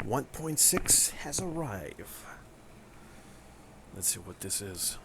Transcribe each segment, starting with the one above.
1.6 has arrived. Let's see what this is.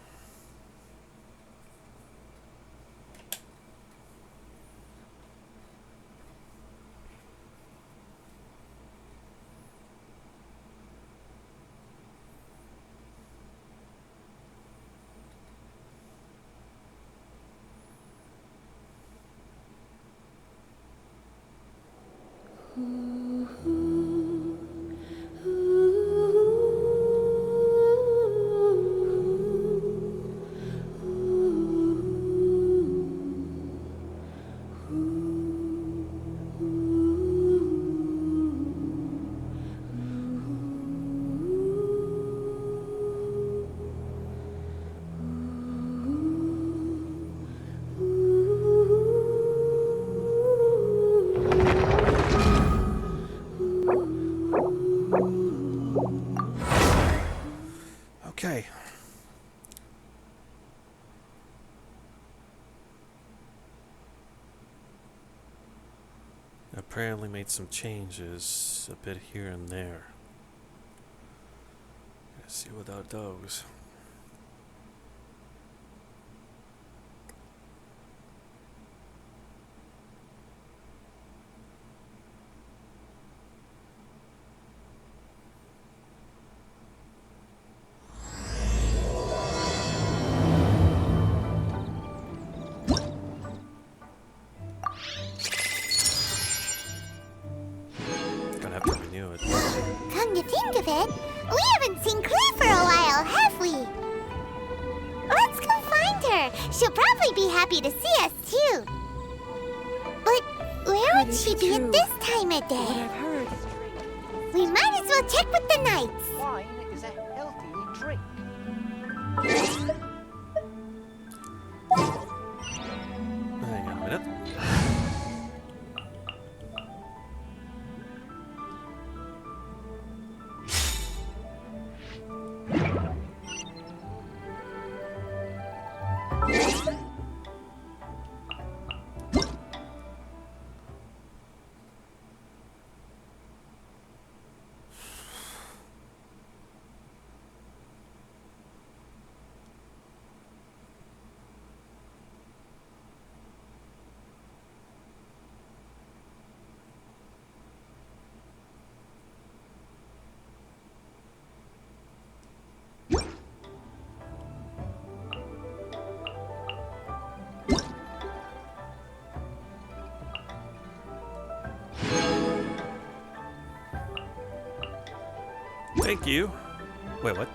Okay. Apparently made some changes a bit here and there. Let's see what that does. Come to think of it, we haven't seen Claire for a while, have we? Let's go find her. She'll probably be happy to see us, too. But where would she be at this time of day? What I've heard. We might as well check with the knights. Wine is a healthy drink. Hang on a minute. Thank you. Wait, what?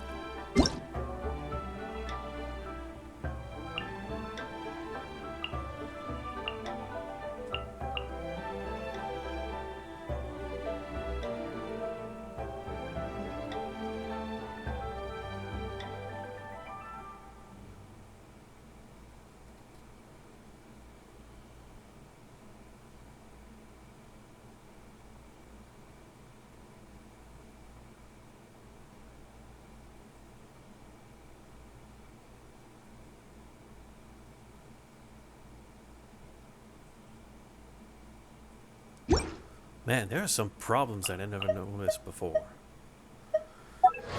Man, there are some problems that I never noticed before.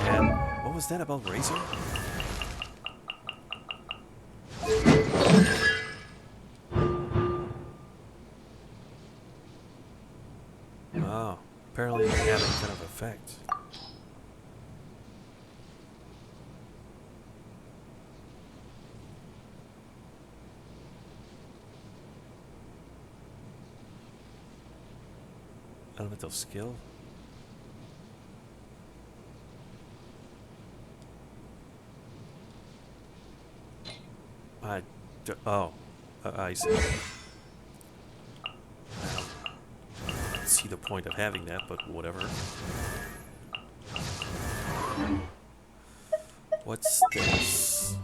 And what was that about Razor? Oh, apparently they have some kind of effect. Elemental skill. I see. I don't see the point of having that, but whatever. What's this?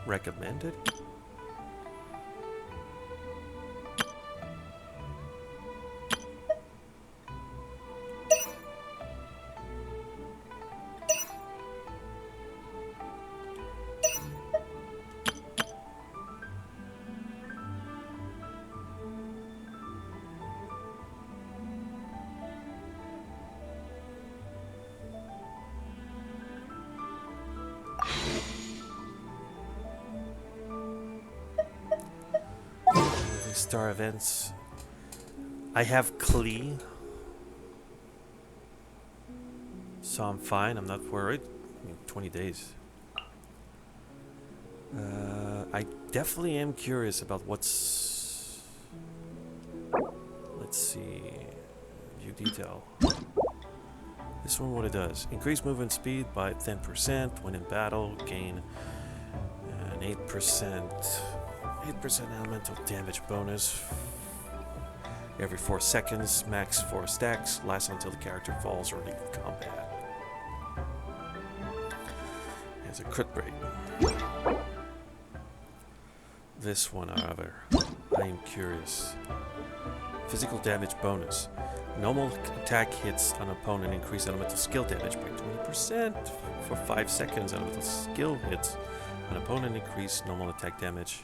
Recommended? star events. I have Klee, so I'm fine. I'm not worried. 20 days. I definitely am curious about what's... Let's see... View detail. This one, what it does. Increase movement speed by 10% when in battle. Gain an 8% elemental damage bonus every 4 seconds. Max 4 stacks. Lasts until the character falls or leaves combat. Has a crit rate. This one, however, I am curious. Physical damage bonus. Normal attack hits an opponent increase elemental skill damage by 20% for 5 seconds. Elemental skill hits an opponent increase normal attack damage.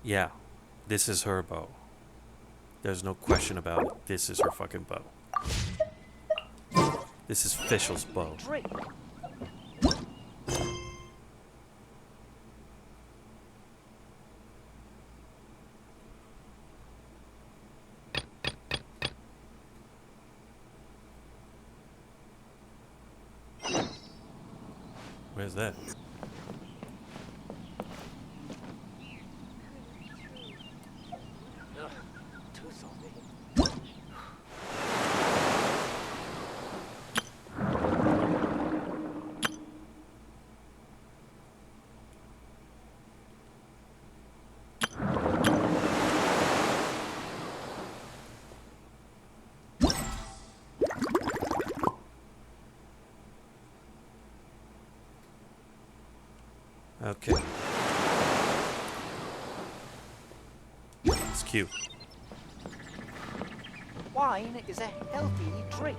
Yeah, this is her bow. There's no question about it. This is her fucking bow. This is Fischl's bow. Drink. Where's that? Ugh, too salty. Okay. It's cute. Wine is a healthy drink.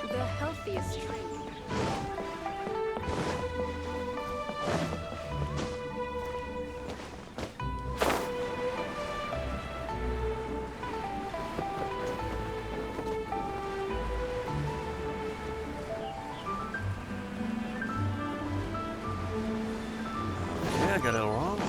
The healthiest drink. Okay, I got it all wrong.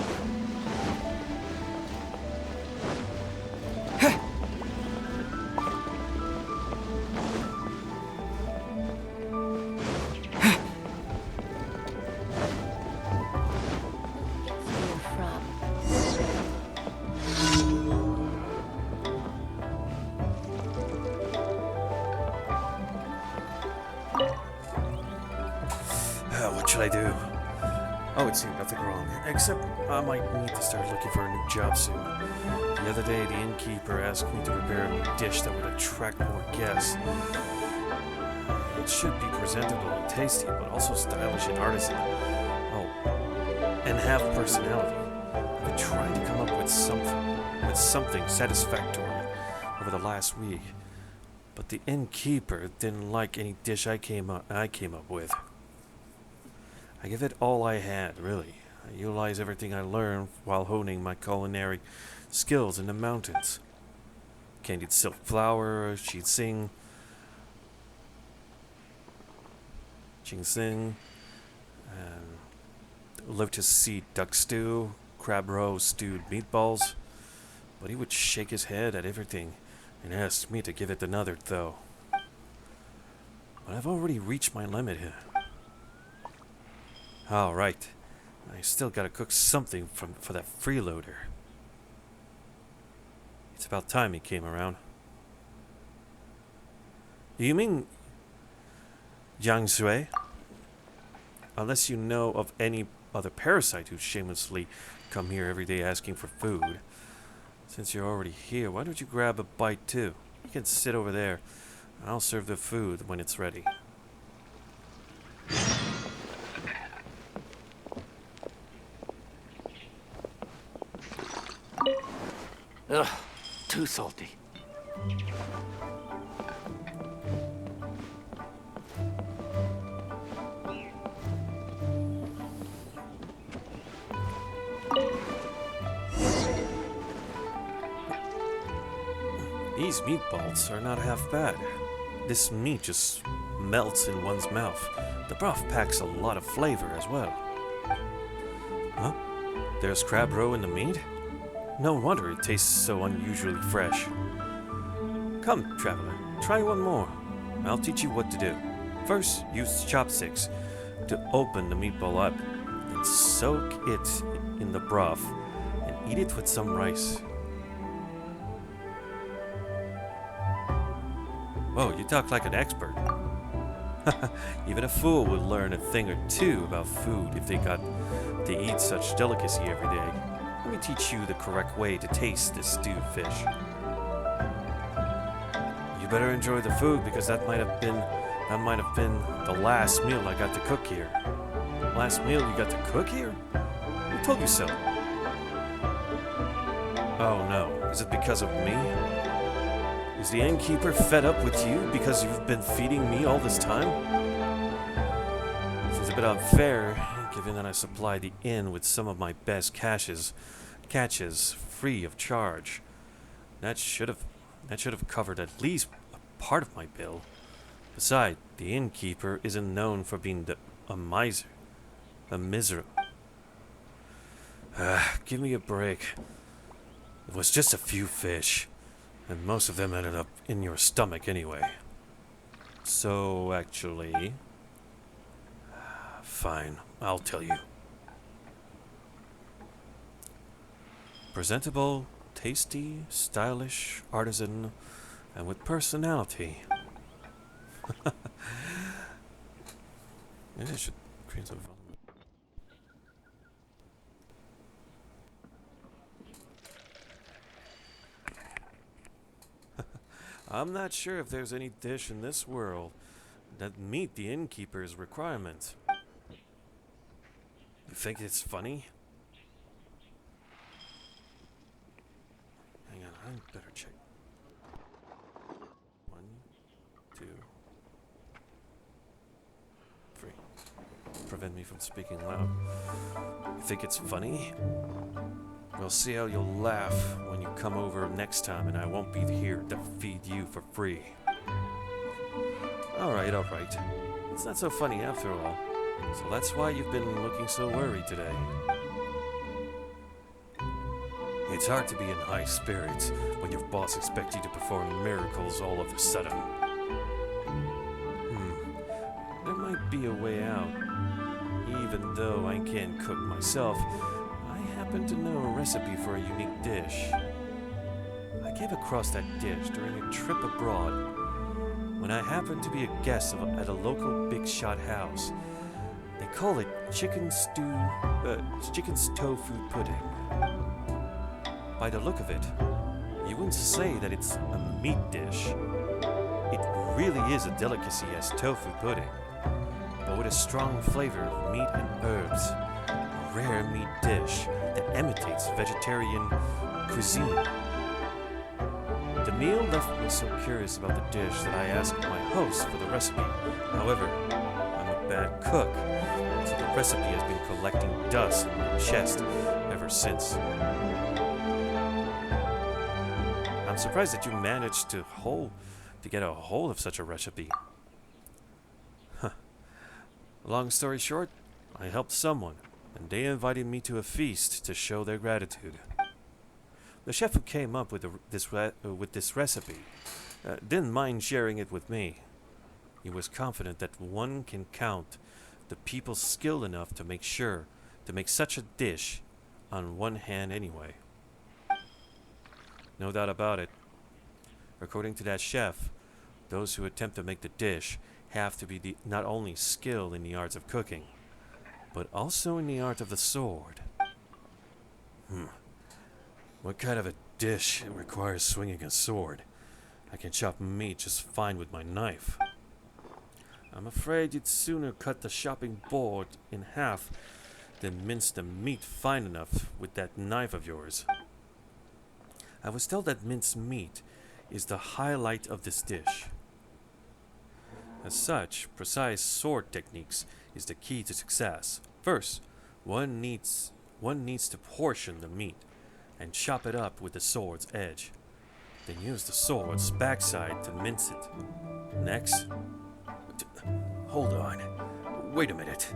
What should I do? Oh, it seemed nothing wrong. Except I might need to start looking for a new job soon. The other day, the innkeeper asked me to prepare a new dish that would attract more guests. It should be presentable and tasty, but also stylish and artisan. Oh, and have personality. I've been trying to come up with something satisfactory over the last week, but the innkeeper didn't like any dish I came up with. I give it all I had, really. I utilize everything I learned while honing my culinary skills in the mountains. Candied silk flower, ginseng, and lotus seed duck stew, crab roe stewed meatballs. But he would shake his head at everything and ask me to give it another, though. But I've already reached my limit here. All right, I still gotta cook something for that freeloader. It's about time he came around. Do you mean Yang Shui? Unless you know of any other parasite who shamelessly come here every day asking for food. Since you're already here, why don't you grab a bite too? You can sit over there, and I'll serve the food when it's ready. Ugh, too salty. These meatballs are not half bad. This meat just melts in one's mouth. The broth packs a lot of flavor as well. Huh? There's crab roe in the meat? No wonder it tastes so unusually fresh. Come, traveler, try one more. I'll teach you what to do. First, use chopsticks to open the meatball up, then soak it in the broth and eat it with some rice. Whoa, you talk like an expert. Even a fool would learn a thing or two about food if they got to eat such delicacy every day. Let me teach you the correct way to taste this stewed fish. You better enjoy the food because that might have been the last meal I got to cook here. Last meal you got to cook here? Who told you so? Oh no, is it because of me? Is the innkeeper fed up with you because you've been feeding me all this time? Seems a bit unfair, given that I supply the inn with some of my best catches free of charge. That should have covered at least a part of my bill. Besides, the innkeeper isn't known for being a miser. A miserable. Give me a break. It was just a few fish, and most of them ended up in your stomach anyway. So, actually... Fine, I'll tell you. Presentable, tasty, stylish, artisan, and with personality. Maybe I should create some volume. I'm not sure if there's any dish in this world that meet the innkeeper's requirements. You think it's funny? Hang on, I better check. 1, 2, 3. Prevent me from speaking loud. You think it's funny? We'll see how you'll laugh when you come over next time, and I won't be here to feed you for free. Alright. It's not so funny after all. So that's why you've been looking so worried today. It's hard to be in high spirits when your boss expects you to perform miracles all of a sudden. There might be a way out. Even though I can't cook myself, I happen to know a recipe for a unique dish. I came across that dish during a trip abroad when I happened to be a guest at a local big shot house. They call it chicken's tofu pudding. By the look of it, you wouldn't say that it's a meat dish. It really is a delicacy as tofu pudding, but with a strong flavor of meat and herbs. A rare meat dish that imitates vegetarian cuisine. The meal left me so curious about the dish that I asked my host for the recipe. However, I'm a bad cook, so the recipe has been collecting dust in my chest ever since. I'm surprised that you managed to get a hold of such a recipe. Long story short, I helped someone, and they invited me to a feast to show their gratitude. The chef who came up with this recipe didn't mind sharing it with me. He was confident that one can count the people skilled enough to make such a dish on one hand anyway. No doubt about it. According to that chef, those who attempt to make the dish have to be not only skilled in the arts of cooking, but also in the art of the sword. What kind of a dish requires swinging a sword? I can chop meat just fine with my knife. I'm afraid you'd sooner cut the chopping board in half than mince the meat fine enough with that knife of yours. I was told that minced meat is the highlight of this dish. As such, precise sword techniques is the key to success. First, one needs to portion the meat and chop it up with the sword's edge. Then use the sword's backside to mince it. Next... Hold on. Wait a minute.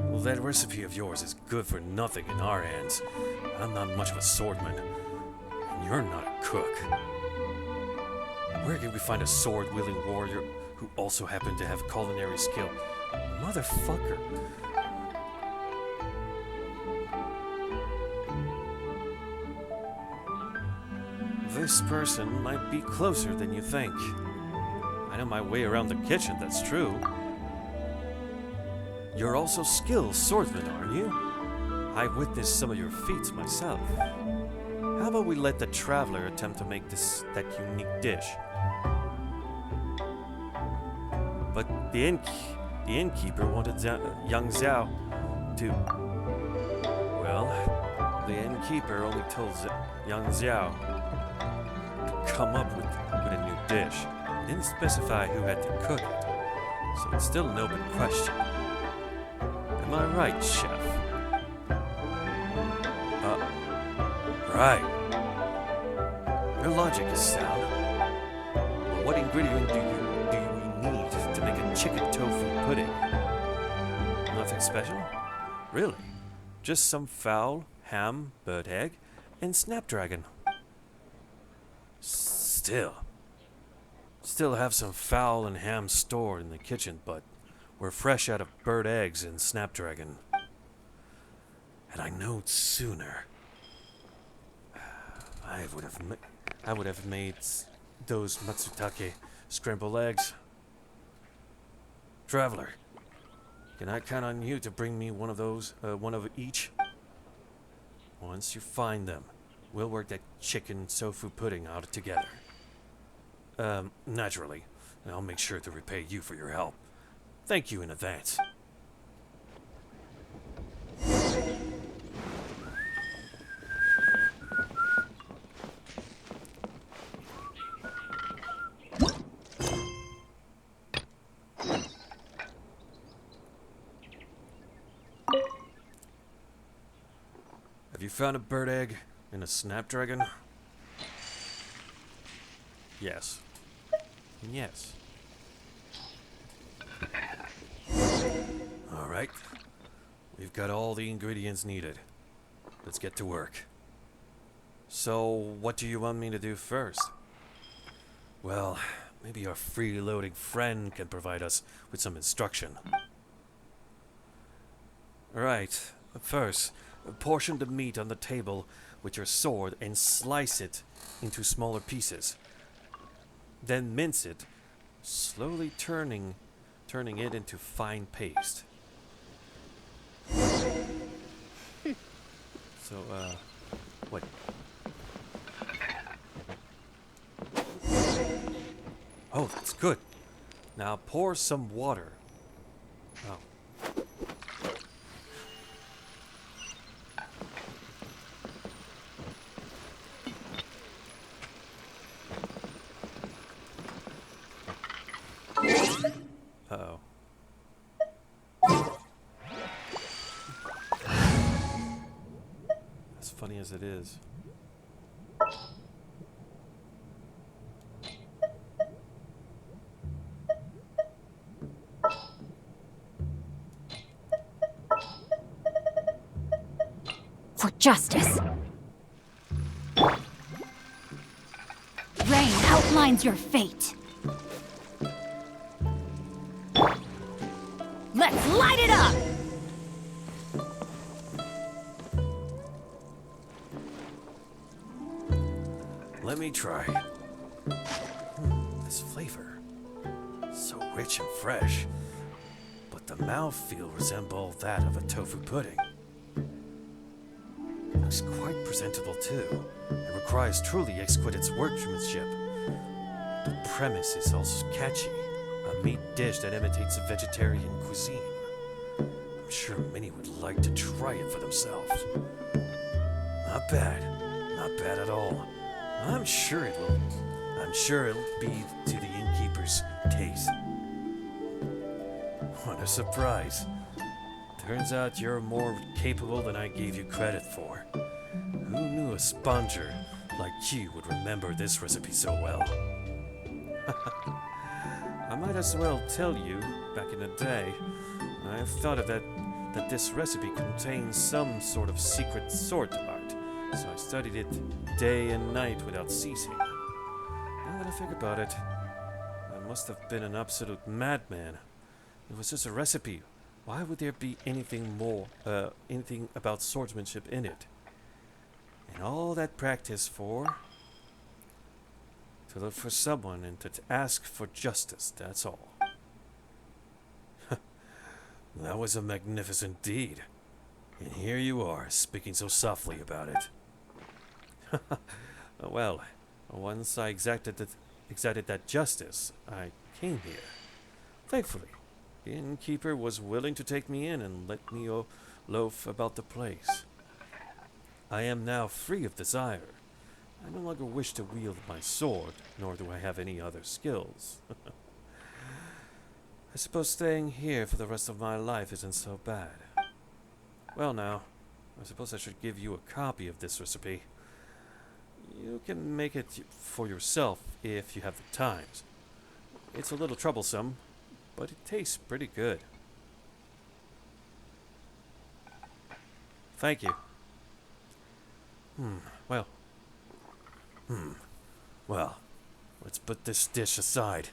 Well, that recipe of yours is good for nothing in our hands. I'm not much of a swordman. And you're not a cook. Where can we find a sword-wielding warrior who also happened to have culinary skill? Motherfucker. This person might be closer than you think. I know my way around the kitchen, that's true. You're also skilled swordsman, aren't you? I witnessed some of your feats myself. How about we let the traveler attempt to make that unique dish? But the innkeeper wanted young Xiao to... Well, the innkeeper only told young Xiao to come up with a new dish. He didn't specify who had to cook it, so it's still an open question. Am I right, chef? Right. Your logic is sound. But what ingredient do you need to make a chicken tofu pudding? Nothing special? Really? Just some fowl, ham, bird egg, and snapdragon. Still have some fowl and ham stored in the kitchen, but we're fresh out of bird eggs and snapdragon. Had I known sooner, I would have made those matsutake scrambled eggs. Traveler, can I count on you to bring me one of those, one of each? Once you find them, we'll work that chicken tofu pudding out together. Naturally. And I'll make sure to repay you for your help. Thank you in advance. Have you found a bird egg and a snapdragon? Yes. And yes. Alright. We've got all the ingredients needed. Let's get to work. So, what do you want me to do first? Well, maybe our freeloading friend can provide us with some instruction. Alright. First, portion the meat on the table with your sword and slice it into smaller pieces. Then mince it, slowly turning it into fine paste. So, what? Oh, that's good. Now pour some water. Oh. Uh-oh. As funny as it is. For justice. Rain outlines your fate. Let's light it up! Let me try. This flavor. So rich and fresh. But the mouthfeel resembles that of a tofu pudding. Looks quite presentable too. It requires truly exquisite workmanship. The premise is also catchy. A meat dish that imitates a vegetarian cuisine. I'm sure many would like to try it for themselves. Not bad. Not bad at all. I'm sure it'll be to the innkeeper's taste. What a surprise. Turns out you're more capable than I gave you credit for. Who knew a sponger like you would remember this recipe so well. I might as well tell you, back in the day, I thought of that this recipe contains some sort of secret sword art, so I studied it day and night without ceasing. Now that I think about it, I must have been an absolute madman. It was just a recipe. Why would there be anything about swordsmanship in it? And all that practice for? To look for someone and to ask for justice, that's all. That was a magnificent deed. And here you are, speaking so softly about it. Well, once I exacted that justice, I came here. Thankfully, the innkeeper was willing to take me in and let me loaf about the place. I am now free of desire. I no longer wish to wield my sword, nor do I have any other skills. I suppose staying here for the rest of my life isn't so bad. Well now, I suppose I should give you a copy of this recipe. You can make it for yourself if you have the times. It's a little troublesome, but it tastes pretty good. Thank you. Well, let's put this dish aside.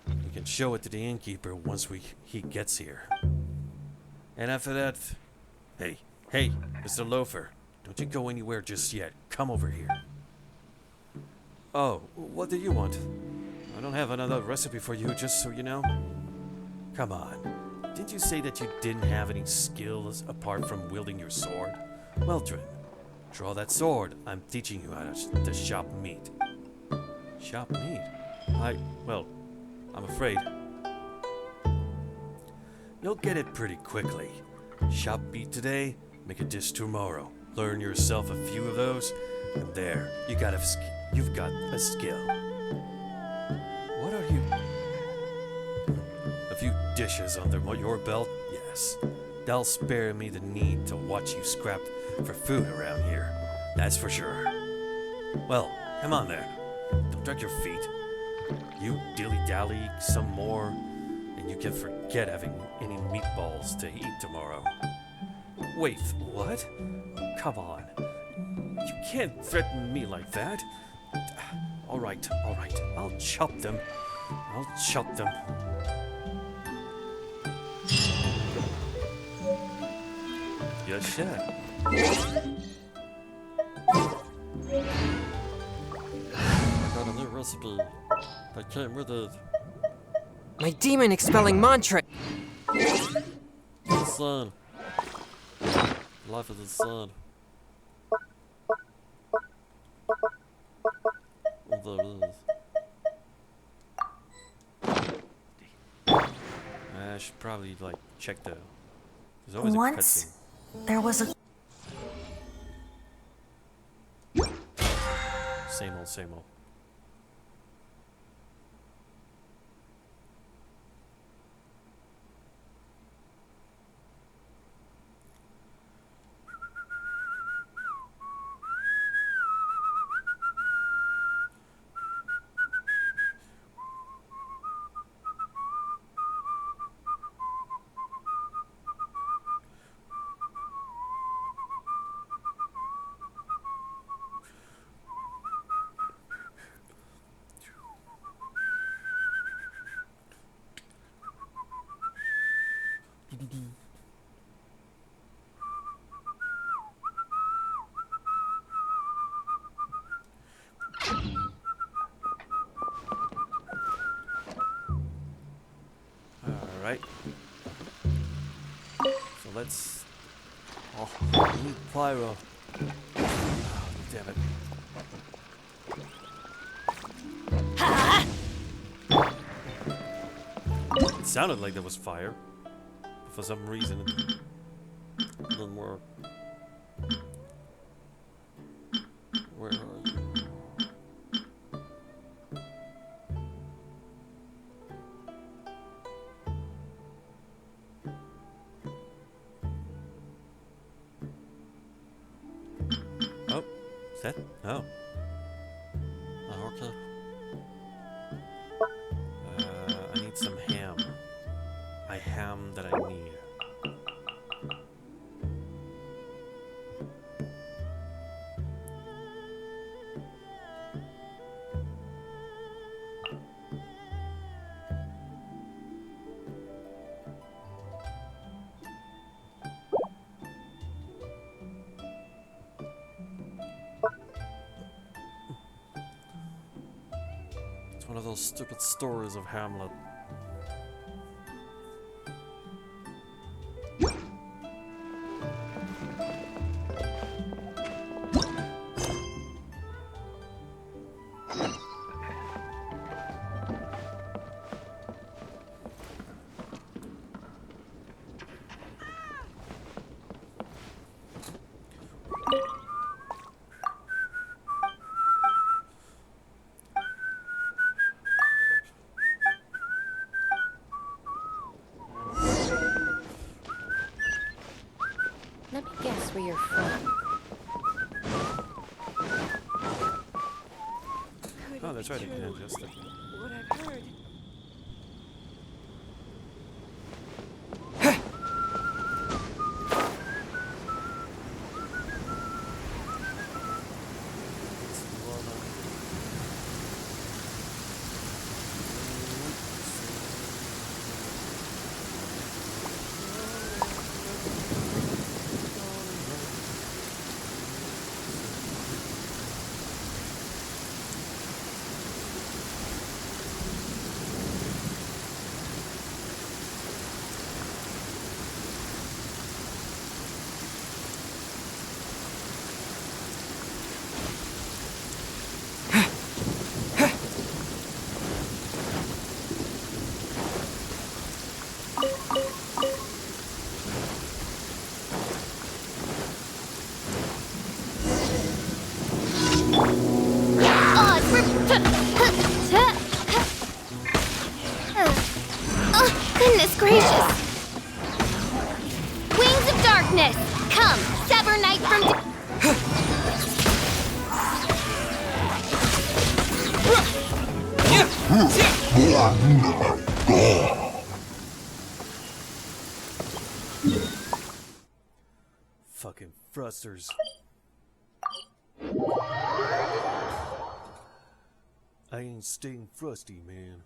We can show it to the innkeeper once he gets here. And after that, hey, Mr. Loafer, don't you go anywhere just yet. Come over here. Oh, what do you want? I don't have another recipe for you, just so you know. Come on. Didn't you say that you didn't have any skills apart from wielding your sword? Well, Drin, draw that sword. I'm teaching you how to chop meat. Chop meat? I'm afraid you'll get it pretty quickly. Chop meat today, make a dish tomorrow. Learn yourself a few of those, and there, you've got a skill. What are you? A few dishes under your belt? Yes. That'll spare me the need to watch you scrap for food around here. That's for sure. Well, come on then. Don't drag your feet. You dilly-dally some more, and you can forget having any meatballs to eat tomorrow. Wait, what? Come on. You can't threaten me like that. All right. I'll chop them. You should. I got a new recipe that came with it. My demon expelling mantra! Insane. Life is insane. And there it is. I should probably, check the... There's always Once a there was a cutscene. Same old. Alright. So let's... Oh, we need pyro. Oh, damn it. It sounded like there was fire. But for some reason it didn't work. Where are you? Oh, is that? Oh. one of those stupid stories of Hamlet. Let me guess where you're from. Oh, that's right, I can adjust it. What I've heard. Oh, goodness gracious! Wings of darkness! Come, sever night from... Fucking thrusters. I ain't staying frosty, man.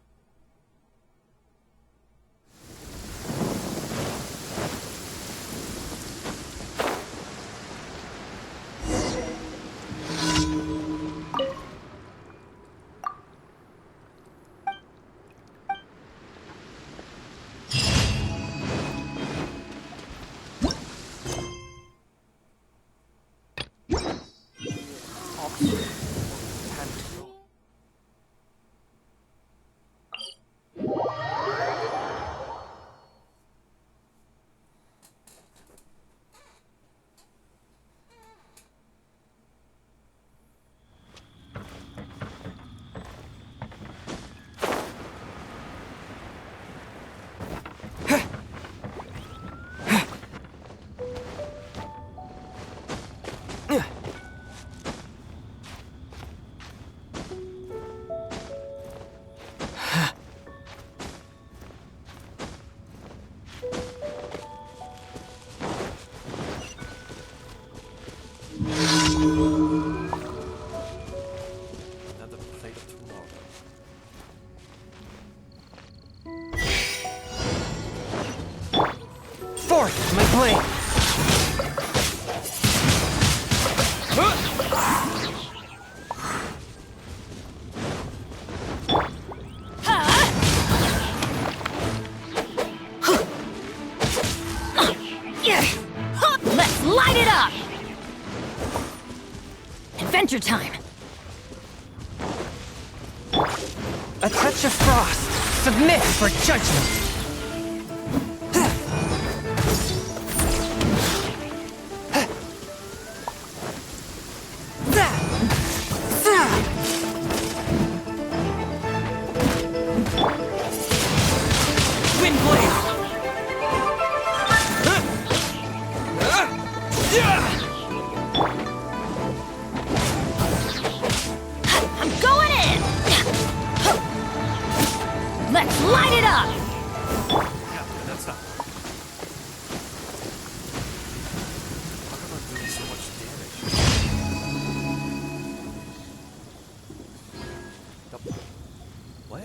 Another plate tomorrow. Fourth, my blade. Let's light it up! Adventure time! A touch of frost. Submit for judgment. Wind blade. I'm going in! Let's light it up! Yeah, that's not. How come I'm doing so much damage? Nope. What?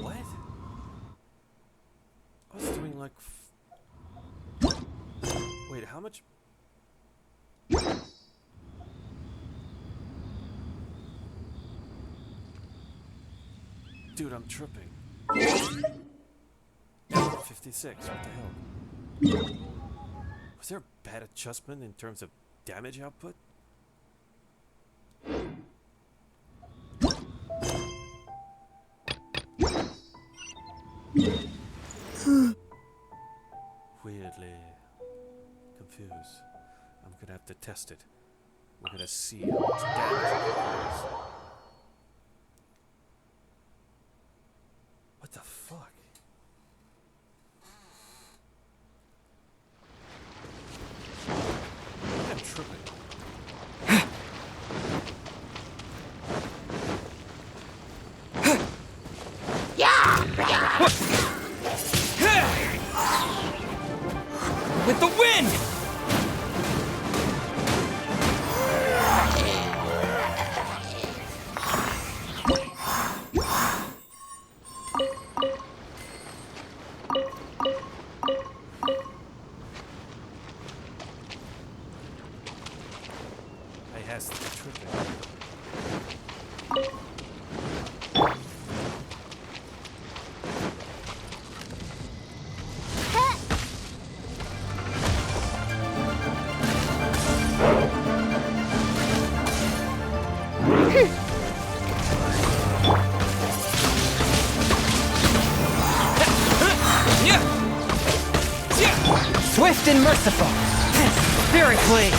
What? like... Wait, how much... Dude, I'm tripping. 56, what the hell? Was there a bad adjustment in terms of damage output? Weirdly confused. I'm gonna have to test it. We're gonna see how much damage it does. What the fuck? I'm tripping. With the wind! I has to be tripping. Swift and merciful. Spiritually.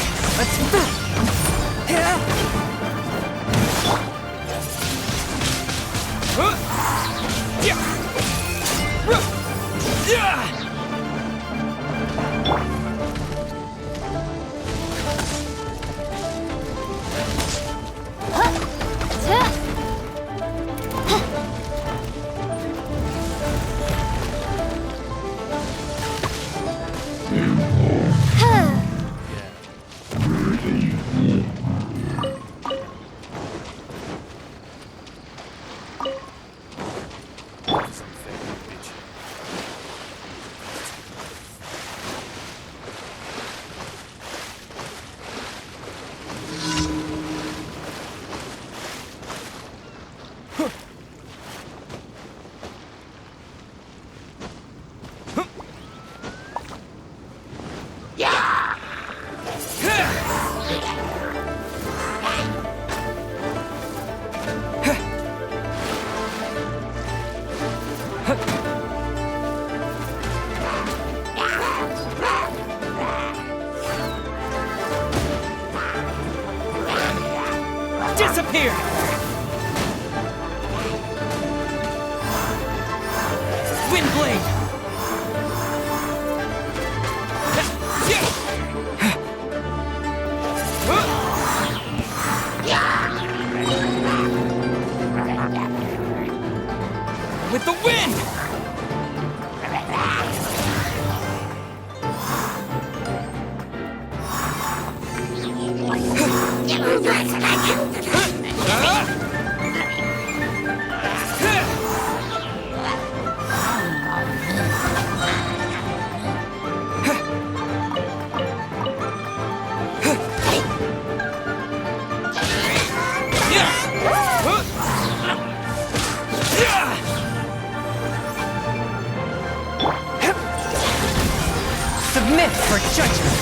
Some fake bitch. Disappear! Windblade! With the wind! Submit for judgment!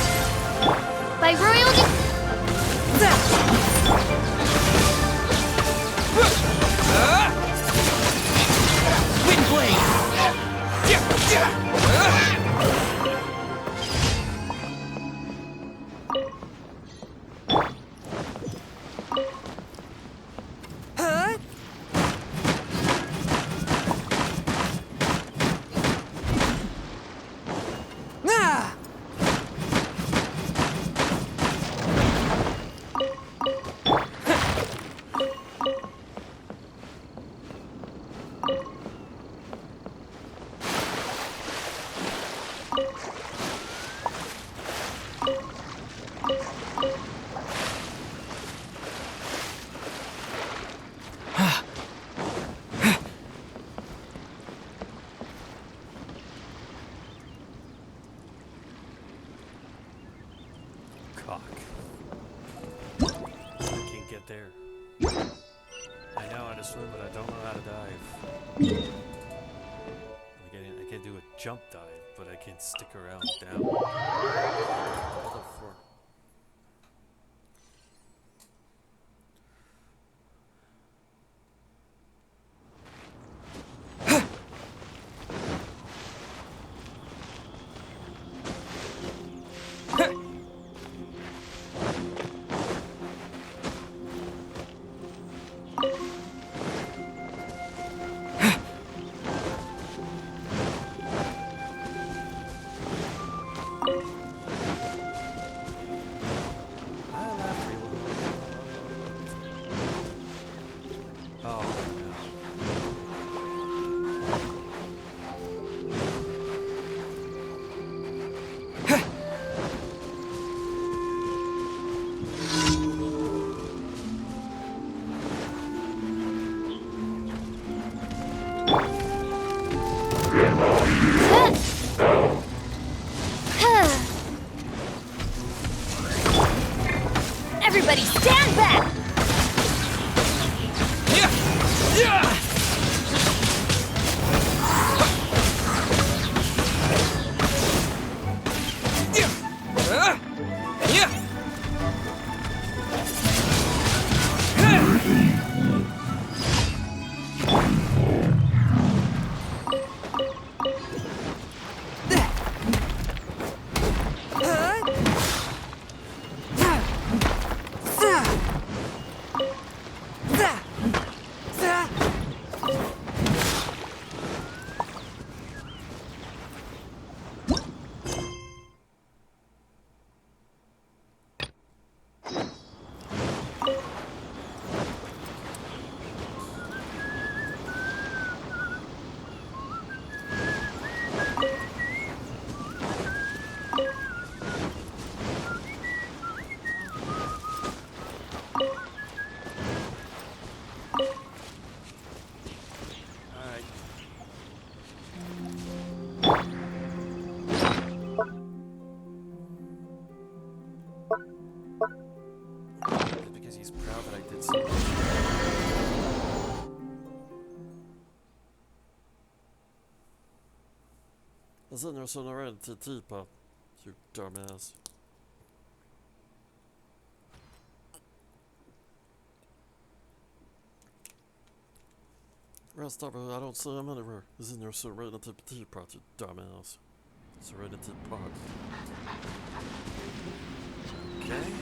By royal Windblade! Fuck. I can't get there. I know how to swim, but I don't know how to dive. I can do a jump dive, but I can't stick around down. What the fuck? Everybody stand back! Because he's proud that I did something. Isn't there some around to teapot, you dumbass? Rest of it, I don't see him anywhere. Isn't there Serenity Teapot, you dumbass? Serenity Pot. Okay.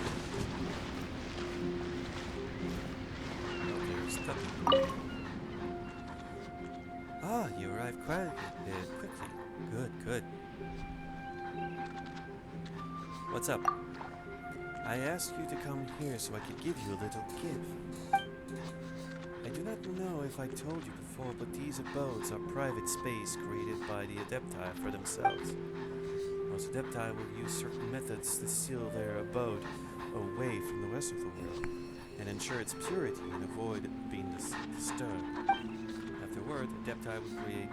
Oh, there's the... Ah, you arrived quite quickly. Good, good. What's up? I asked you to come here so I could give you a little gift. I do not know if I told you before, but these abodes are private space created by the Adepti for themselves. Most Adepti will use certain methods to seal their abode away from the rest of the world, and ensure its purity and avoid being disturbed. Afterward, Adepti will create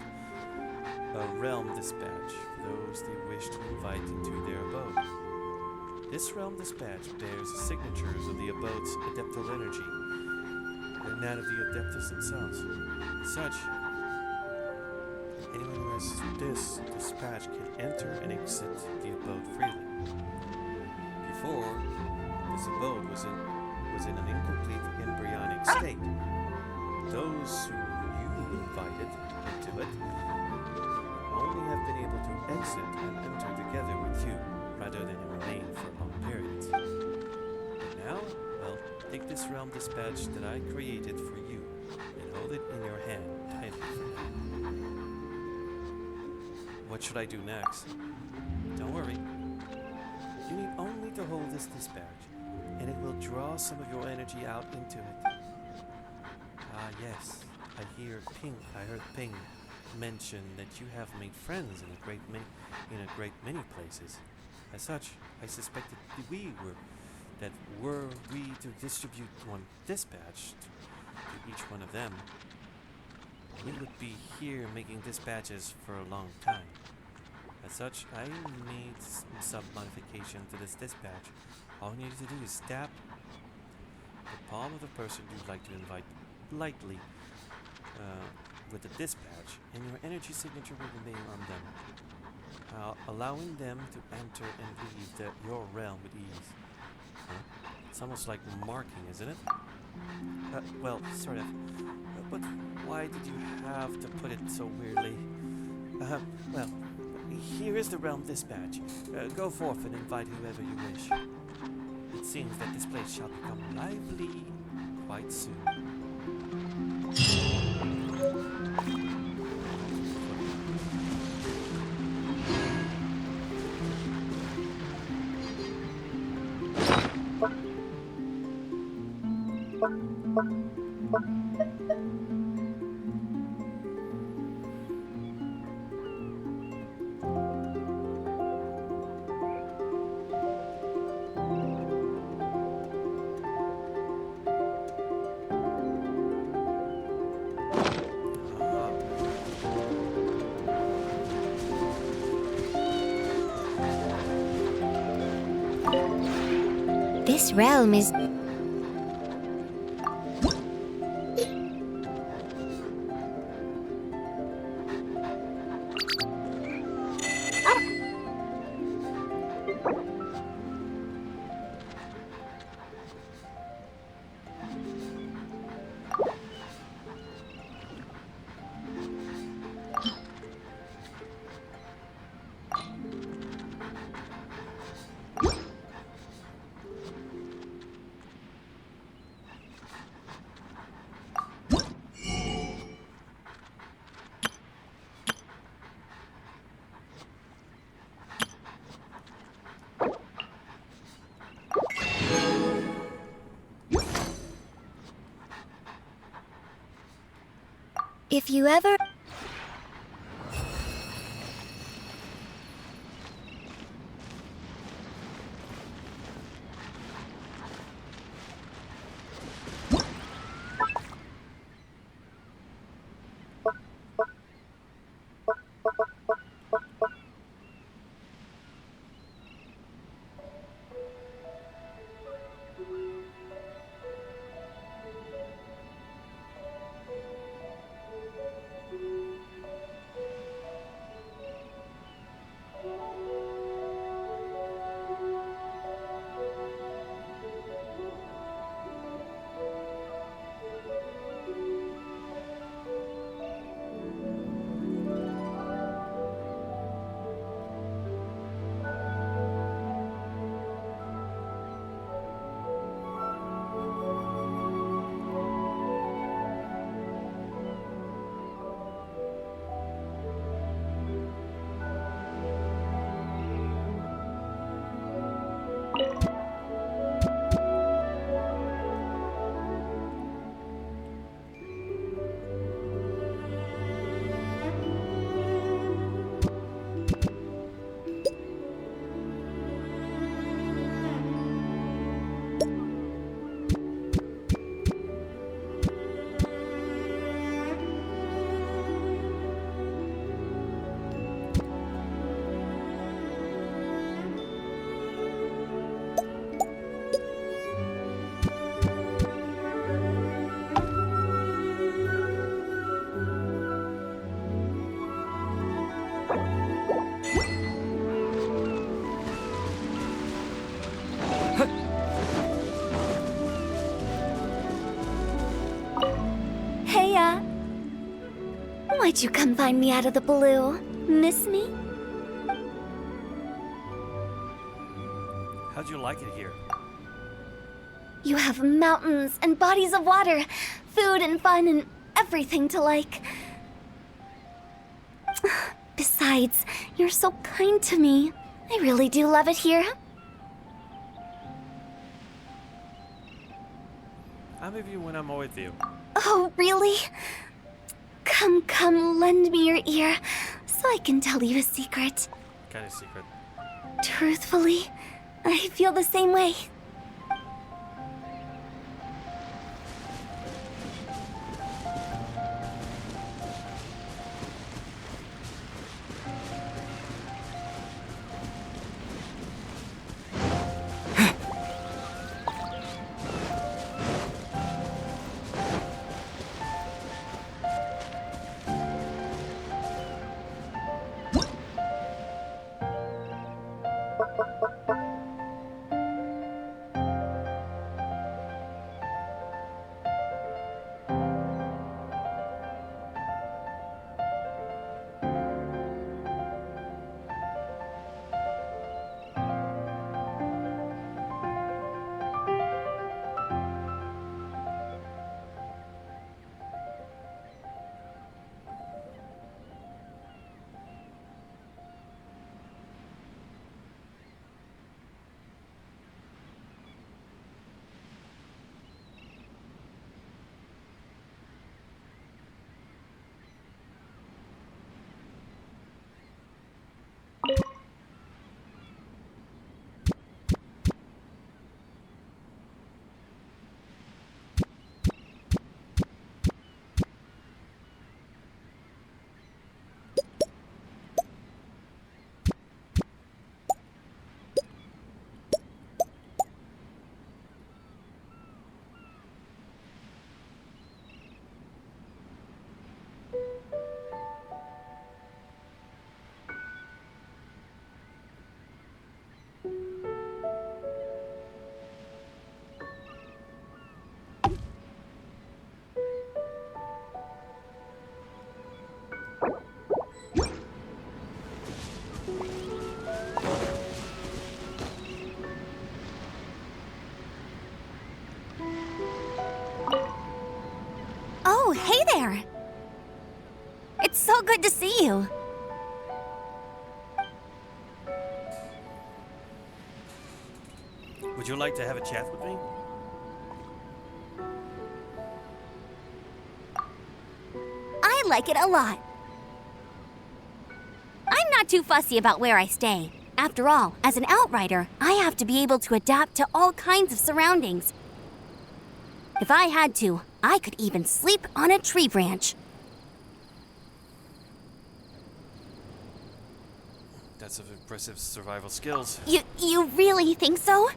a realm dispatch for those they wish to invite into their abode. This realm dispatch bears the signatures of the abode's adeptal energy, and that of the Adeptus themselves. As such, anyone who has this dispatch can enter and exit the abode freely. Before, this abode was in an incomplete embryonic state. Those who you invited into it only have been able to exit and enter together with you, rather than remain for long periods. But now, well, take this realm dispatch that I created for you, and hold it in your hand tightly for now. What should I do next? Don't worry. You need only to hold this dispatch, and it will draw some of your energy out into it. Ah, yes. I heard Ping mention that you have made friends in a great many places. As such, I suspected that were we to distribute one dispatch to each one of them, we would be here making dispatches for a long time. As such, I made some modification to this dispatch All you need to do is tap the palm of the person you'd like to invite lightly with the dispatch, and your energy signature will remain on them, allowing them to enter and leave your realm with ease. Huh? It's almost like marking, isn't it? Well, sort of. But why did you have to put it so weirdly? Well, here is the realm dispatch. Go forth and invite whoever you wish. It seems that this place shall become lively quite soon. This realm is... If you ever... Why'd you come find me out of the blue? Miss me? How'd you like it here? You have mountains and bodies of water, food and fun and everything to like. Besides, you're so kind to me. I really do love it here. I'm with you when I'm with you. Oh, really? Come, lend me your ear so I can tell you a secret. Kind of secret. Truthfully, I feel the same way. Oh, hey there! It's so good to see you. Would you like to have a chat with me? I like it a lot. I'm not too fussy about where I stay. After all, as an outrider, I have to be able to adapt to all kinds of surroundings. If I had to, I could even sleep on a tree branch. That's some impressive survival skills. You really think so?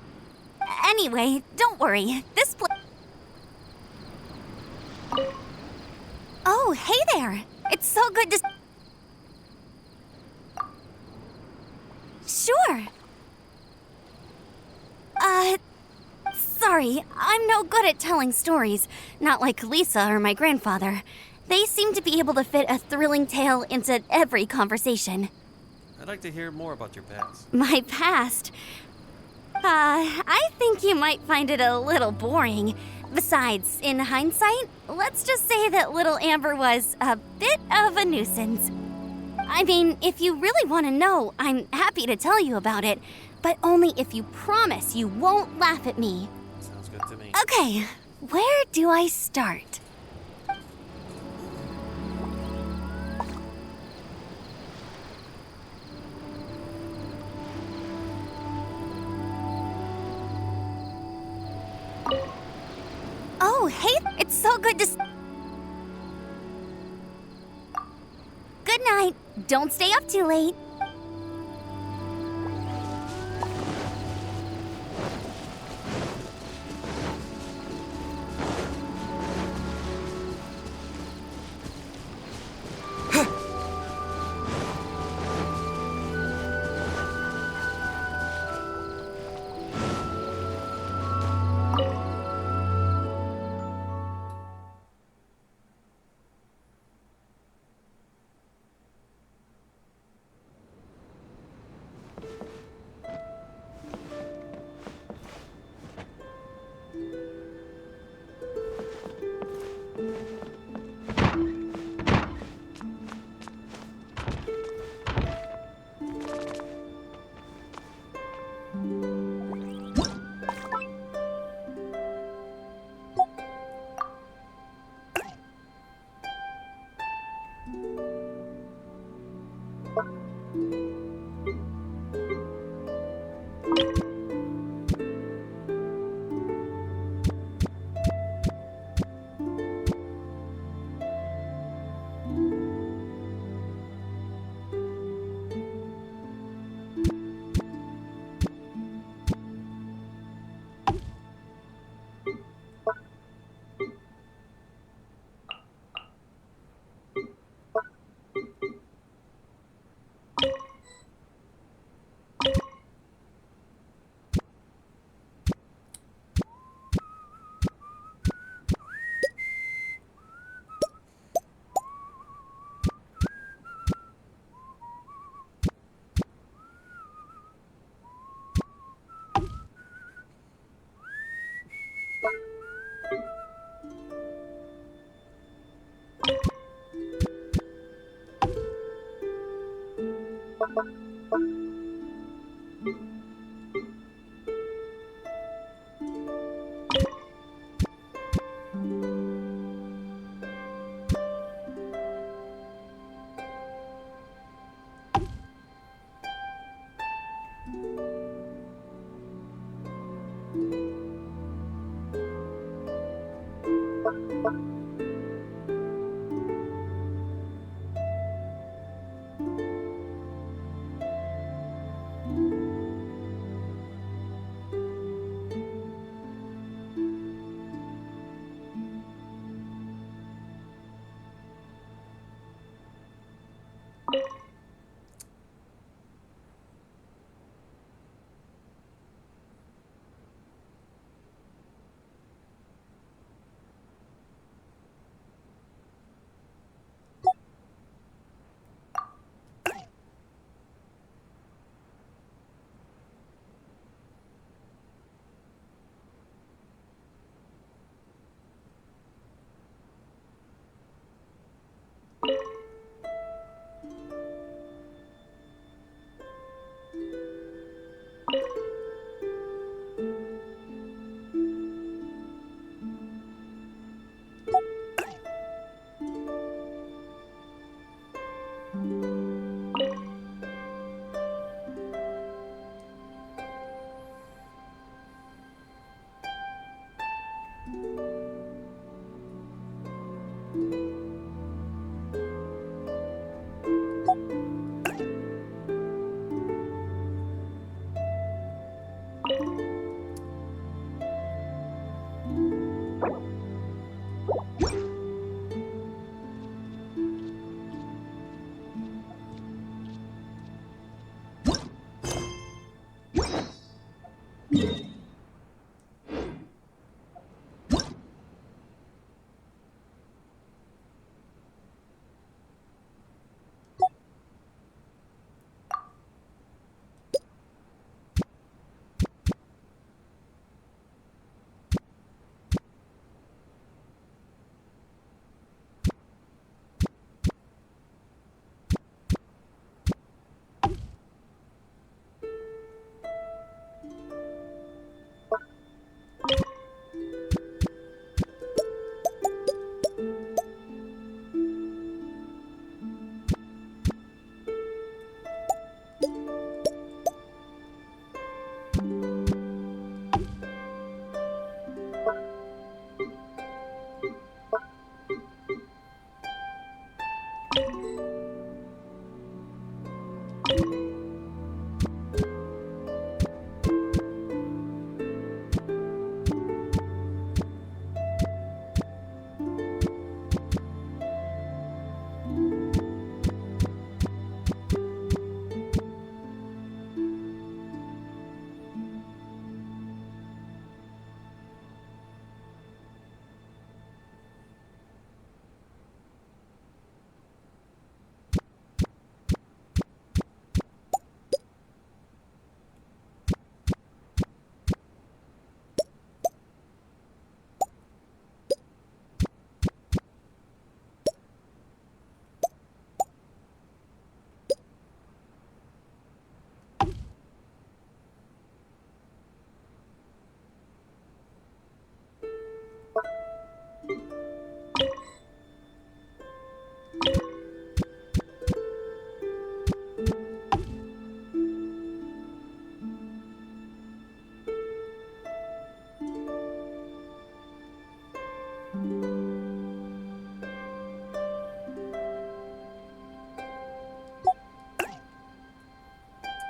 Anyway, don't worry. This place... Oh, hey there! It's so good to... Sure. Sorry, I'm no good at telling stories. Not like Lisa or my grandfather. They seem to be able to fit a thrilling tale into every conversation. I'd like to hear more about your past. My past? I think you might find it a little boring. Besides, in hindsight, let's just say that little Amber was a bit of a nuisance. I mean, if you really want to know, I'm happy to tell you about it, but only if you promise you won't laugh at me. Sounds good to me. Okay, where do I start? Oh, hey, it's so good to... Good night. Don't stay up too late.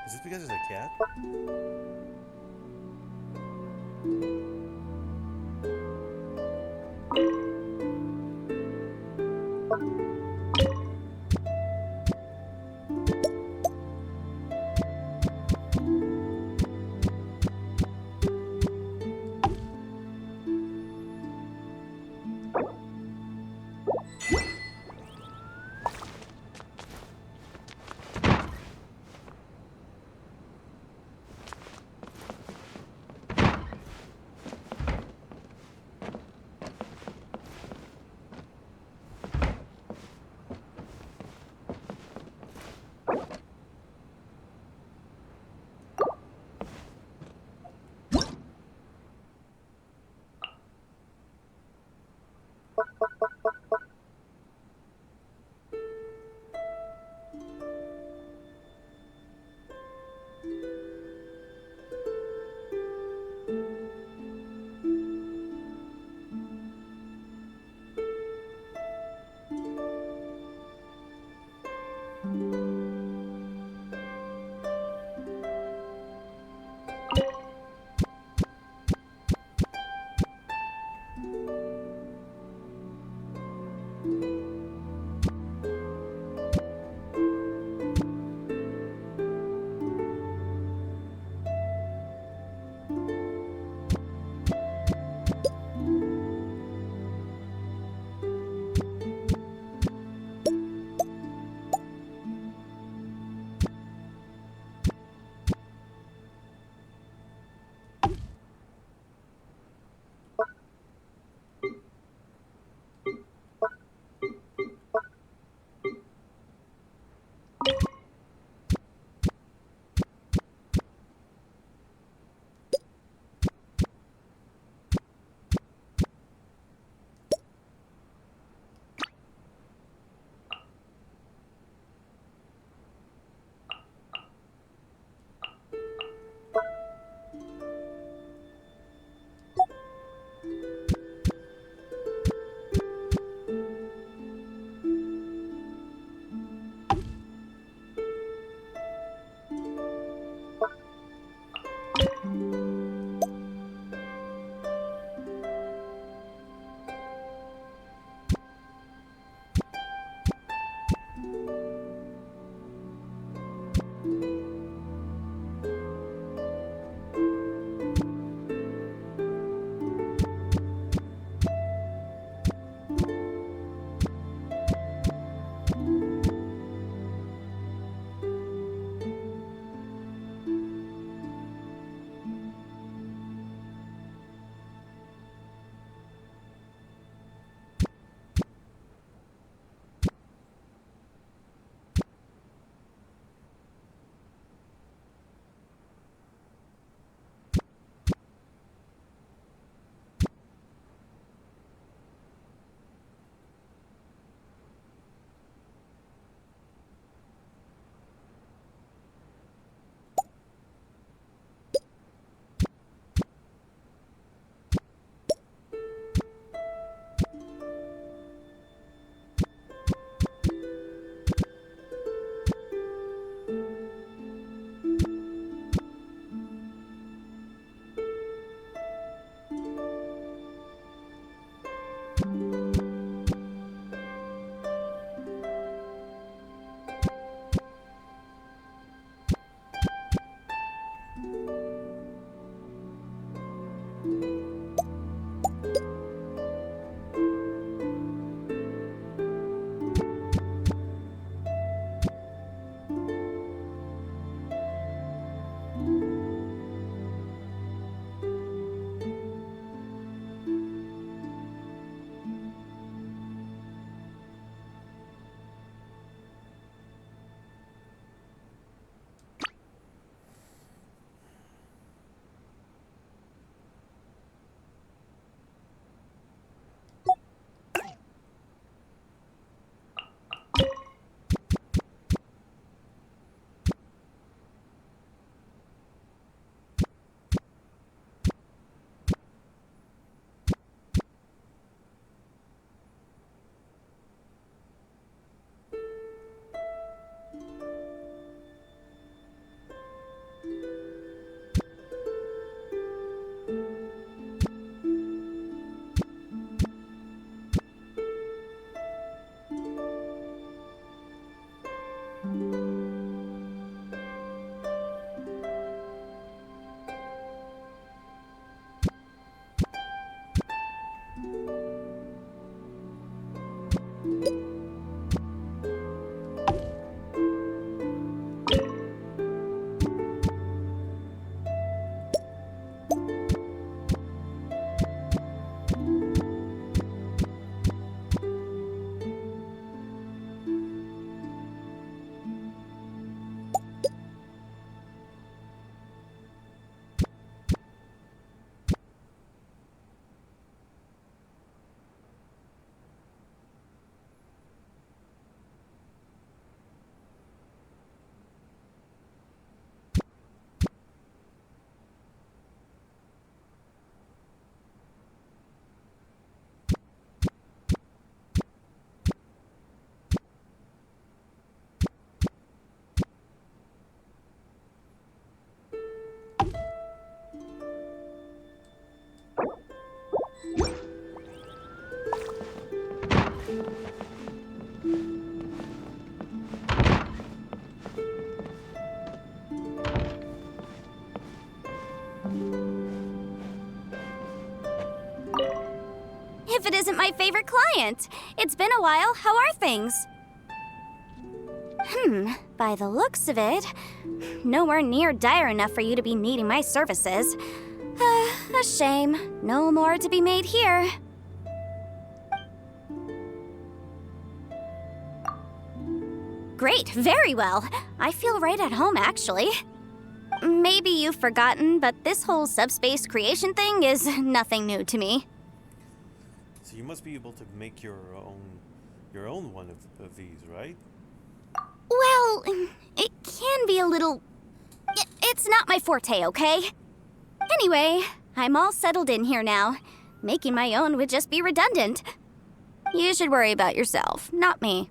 Is this because there's a cat? visit my favorite client. It's been a while. How are things? By the looks of it, nowhere near dire enough for you to be needing my services. A shame. No more to be made here. Great, very well. I feel right at home, actually. Maybe you've forgotten, but this whole subspace creation thing is nothing new to me. So you must be able to make your own one of these, right? Well, it can be a little... It's not my forte, okay? Anyway, I'm all settled in here now. Making my own would just be redundant. You should worry about yourself, not me.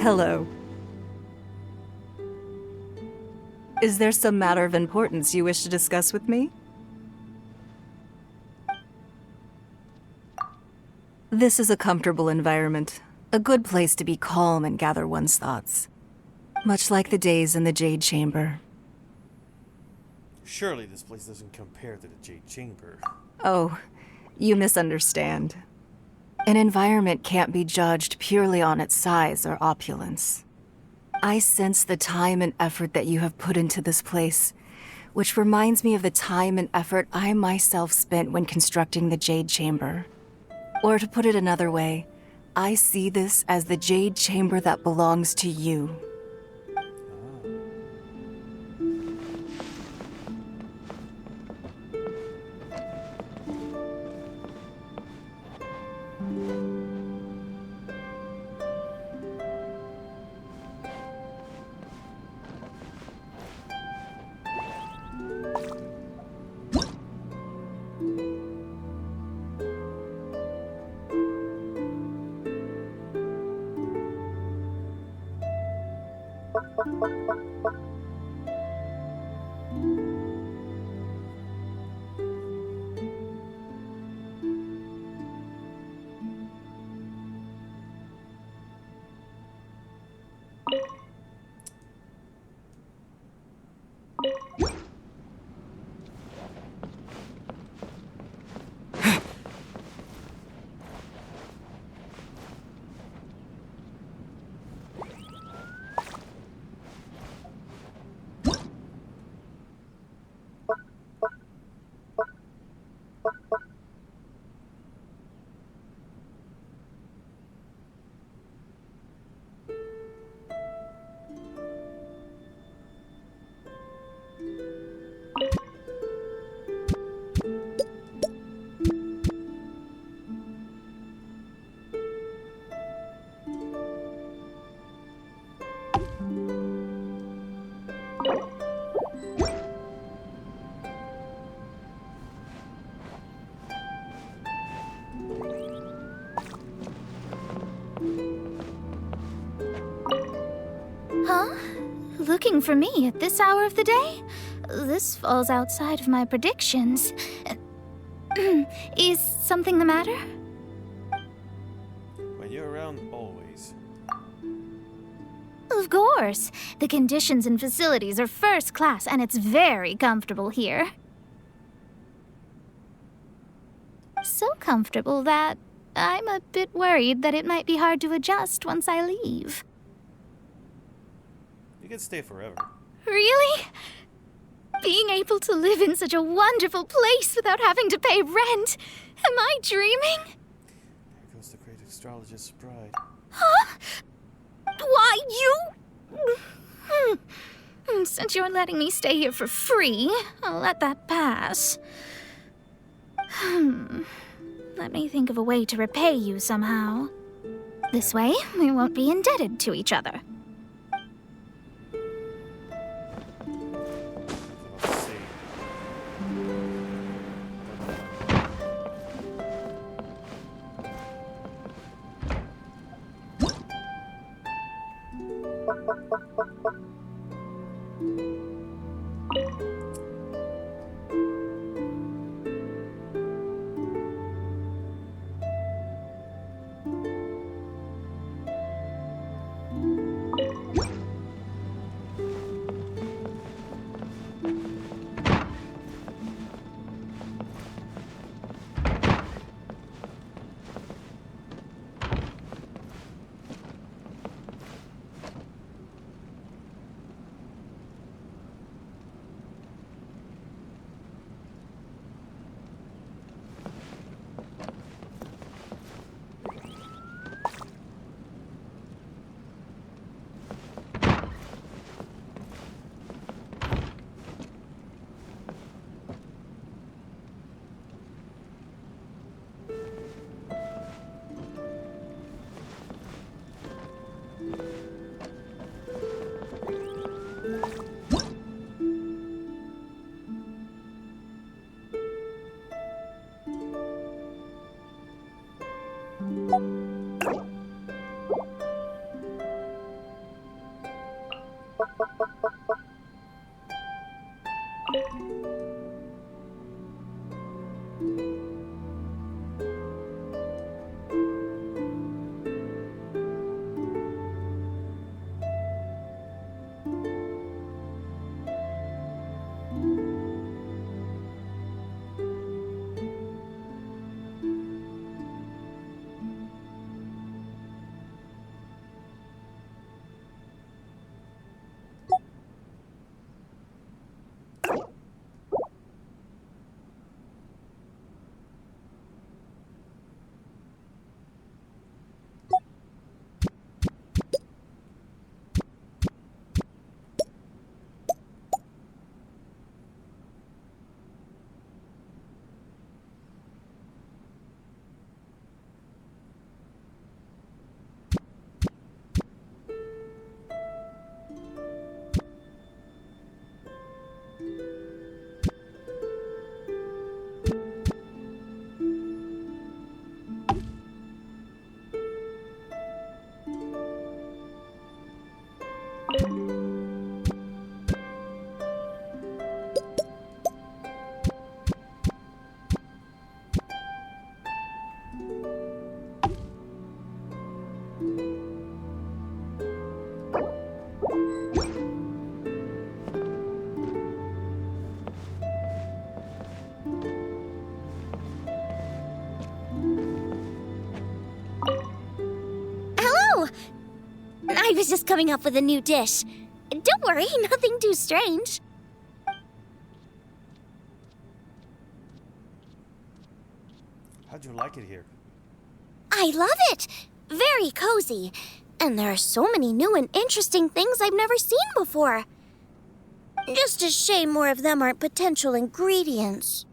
Hello. Is there some matter of importance you wish to discuss with me? This is a comfortable environment, a good place to be calm and gather one's thoughts. Much like the days in the Jade Chamber. Surely this place doesn't compare to the Jade Chamber. Oh, you misunderstand. An environment can't be judged purely on its size or opulence. I sense the time and effort that you have put into this place, which reminds me of the time and effort I myself spent when constructing the Jade Chamber. Or to put it another way, I see this as the Jade Chamber that belongs to you. Huh? Looking for me at this hour of the day? This falls outside of my predictions. Is something the matter? When you're around, always. Of course. The conditions and facilities are first class, and it's very comfortable here. So comfortable that I'm a bit worried that it might be hard to adjust once I leave. You can stay forever. Really? Being able to live in such a wonderful place without having to pay rent. Am I dreaming? There goes the great astrologist's bride. Huh? Why, you... since you're letting me stay here for free, I'll let that pass. Let me think of a way to repay you somehow. This way, we won't be indebted to each other. Let's see. I was just coming up with a new dish. Don't worry, nothing too strange. How'd you like it here? I love it! Very cozy. And there are so many new and interesting things I've never seen before. Just a shame more of them aren't potential ingredients.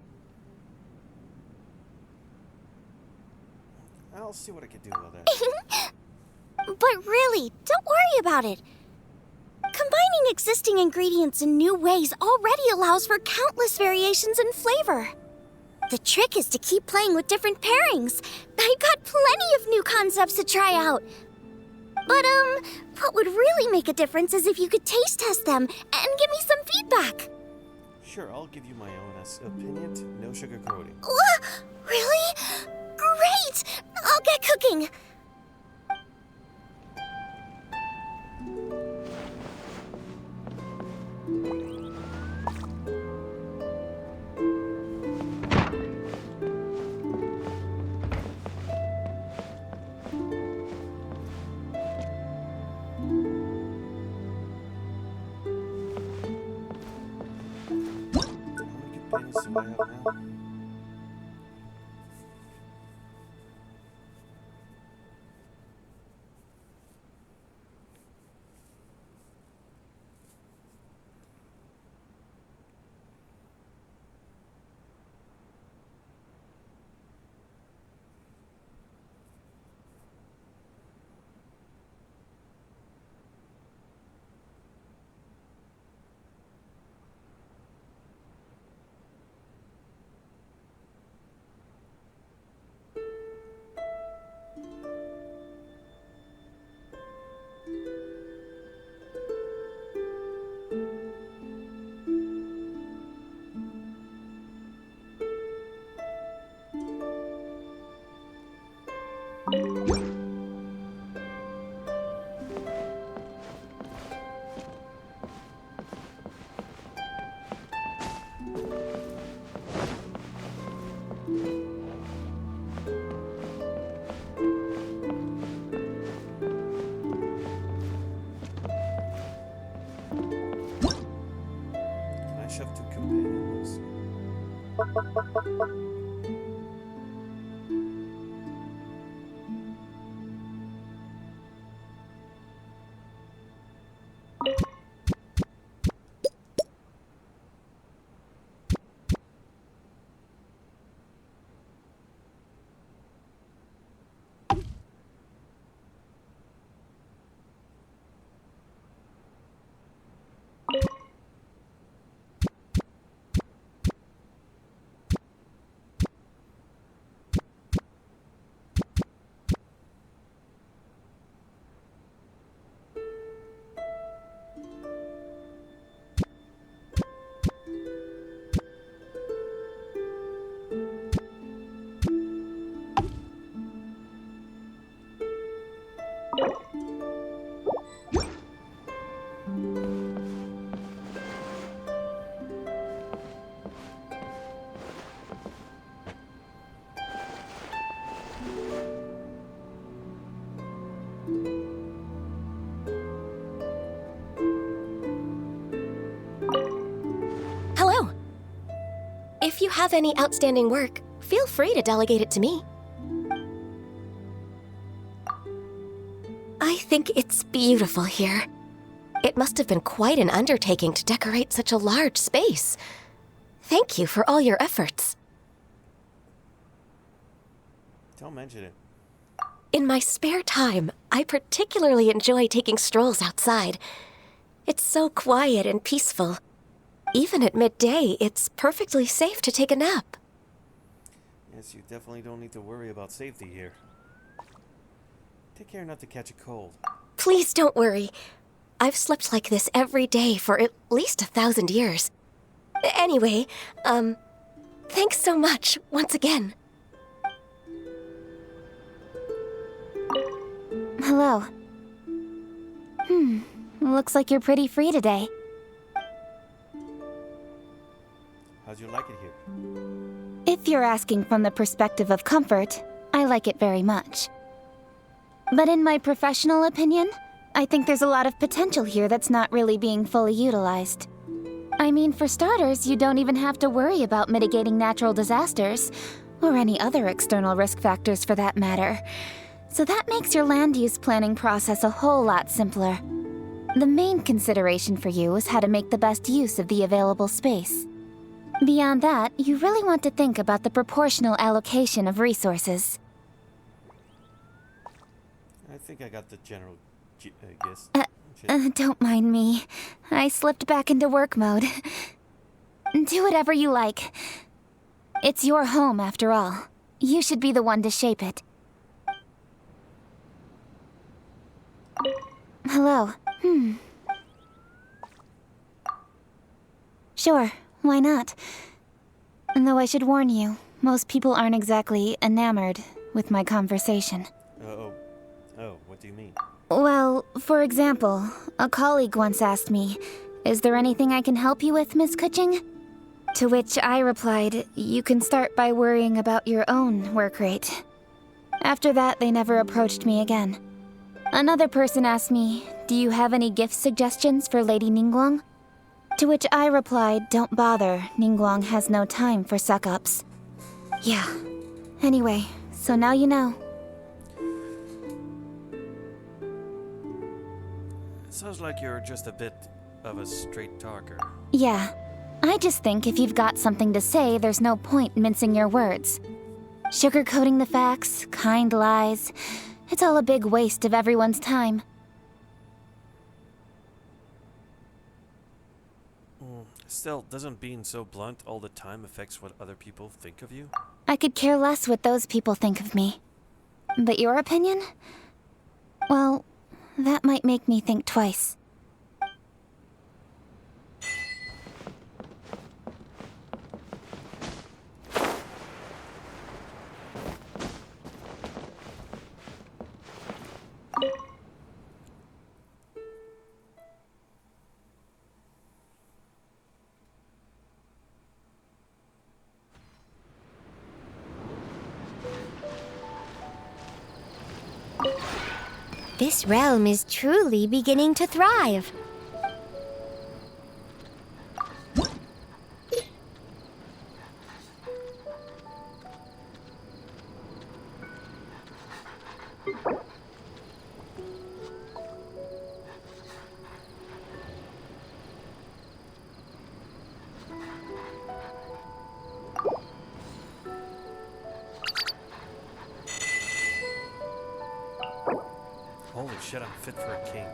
I'll see what I can do about that. But really, don't worry about it. Combining existing ingredients in new ways already allows for countless variations in flavor. The trick is to keep playing with different pairings. I've got plenty of new concepts to try out. But, what would really make a difference is if you could taste test them and give me some feedback. Sure, I'll give you my own opinion, no sugarcoating. Really? Great! I'll get cooking. How many good paintings do I have now? Hello. If you have any outstanding work, feel free to delegate it to me. I think it's beautiful here. It must have been quite an undertaking to decorate such a large space. Thank you for all your efforts. Don't mention it. In my spare time, I particularly enjoy taking strolls outside. It's so quiet and peaceful. Even at midday, it's perfectly safe to take a nap. Yes, you definitely don't need to worry about safety here. Take care not to catch a cold. Please don't worry. I've slept like this every day for at least 1,000 years. Anyway, thanks so much once again. Hello. Looks like you're pretty free today. How'd you like it here? If you're asking from the perspective of comfort, I like it very much. But in my professional opinion, I think there's a lot of potential here that's not really being fully utilized. I mean, for starters, you don't even have to worry about mitigating natural disasters, or any other external risk factors for that matter. So that makes your land use planning process a whole lot simpler. The main consideration for you is how to make the best use of the available space. Beyond that, you really want to think about the proportional allocation of resources. I think I got the general gist. Don't mind me. I slipped back into work mode. Do whatever you like. It's your home, after all. You should be the one to shape it. Hello. Sure, why not? Though I should warn you, most people aren't exactly enamored with my conversation. Oh, what do you mean? Well, for example, a colleague once asked me, "Is there anything I can help you with, Miss Kuching?" To which I replied, "You can start by worrying about your own work rate." After that, they never approached me again. Another person asked me, "Do you have any gift suggestions for Lady Ningguang?" To which I replied, "Don't bother, Ningguang has no time for suck-ups." Yeah. Anyway, so now you know. It sounds like you're just a bit of a straight talker. Yeah. I just think if you've got something to say, there's no point mincing your words. Sugarcoating the facts, kind lies, it's all a big waste of everyone's time. Still, doesn't being so blunt all the time affects what other people think of you? I could care less what those people think of me. But your opinion? Well, that might make me think twice. This realm is truly beginning to thrive. shit, I'm fit for a king.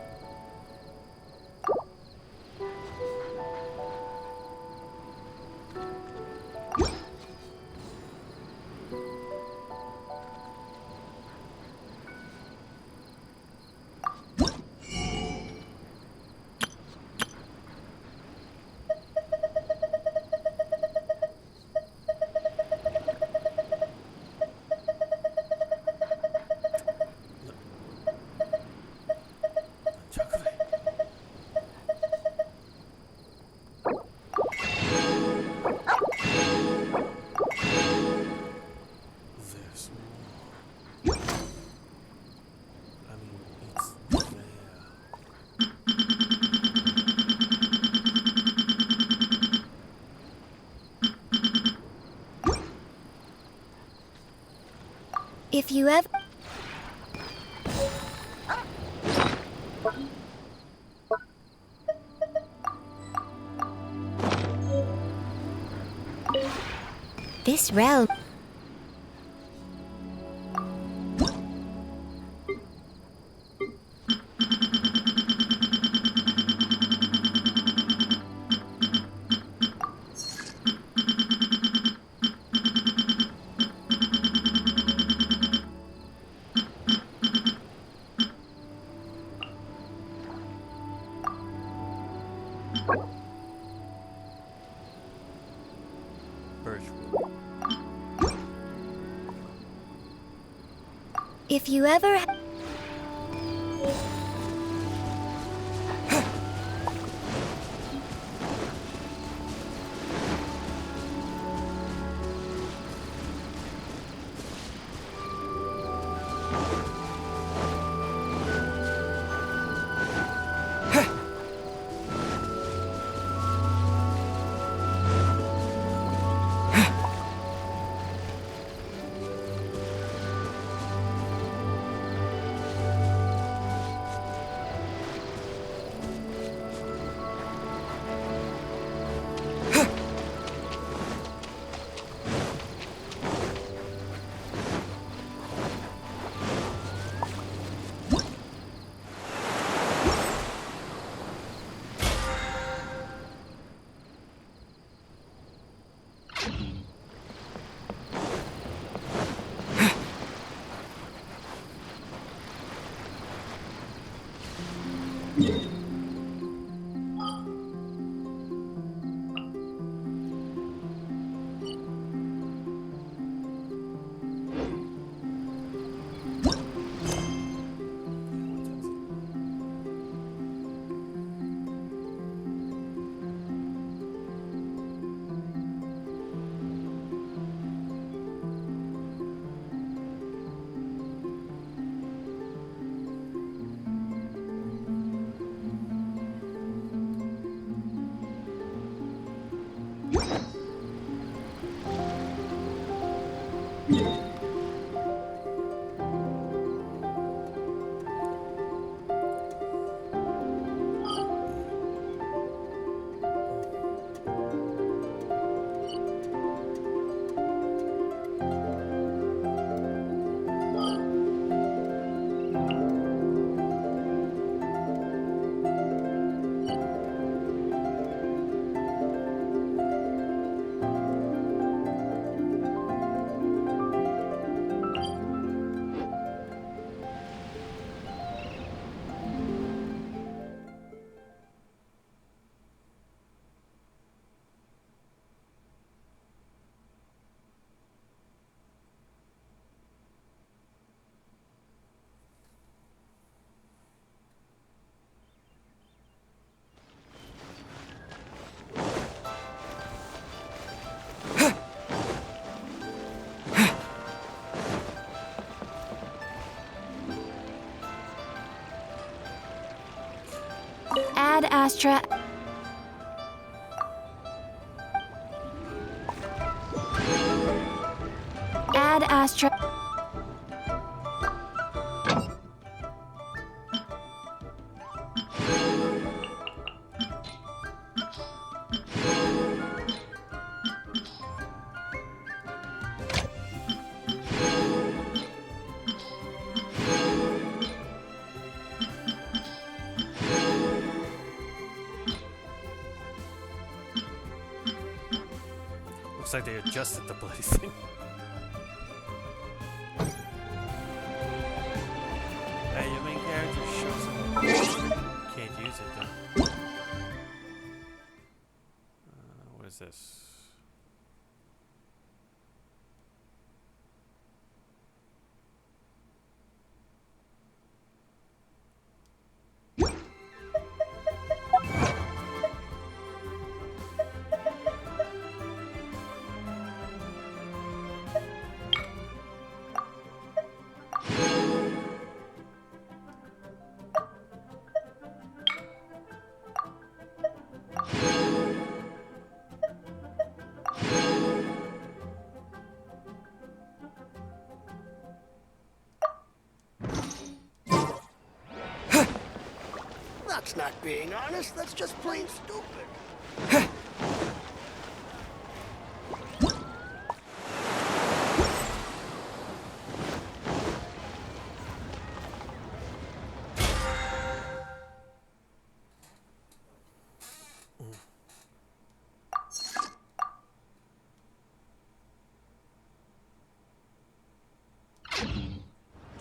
If you ever... This realm... If you ever... Ad Astra... Ad Astra... Looks like they adjusted the bloody thing. Hey, your main character shows up. Can't use it though. What is this? That's not being honest, that's just plain stupid.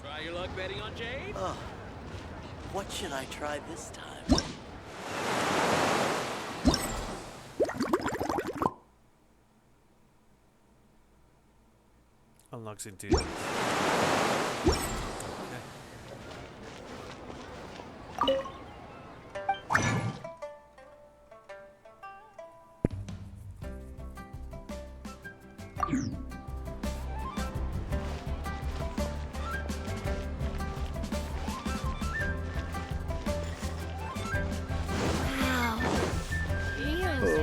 Try your luck betting on Jade? Oh, what should I try this time? Unlocks into. Okay. Wow. Leon's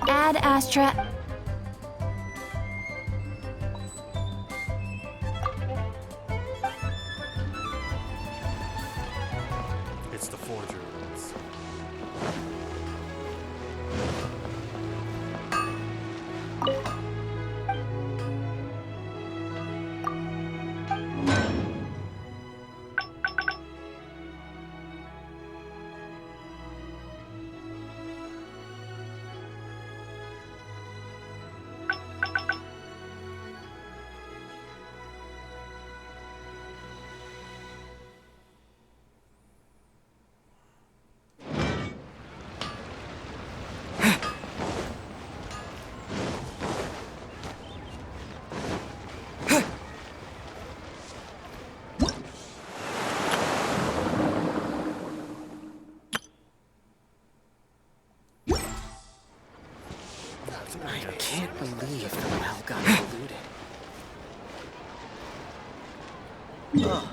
Add Astra. It's the forger ones. I can't believe the well got polluted. Ugh.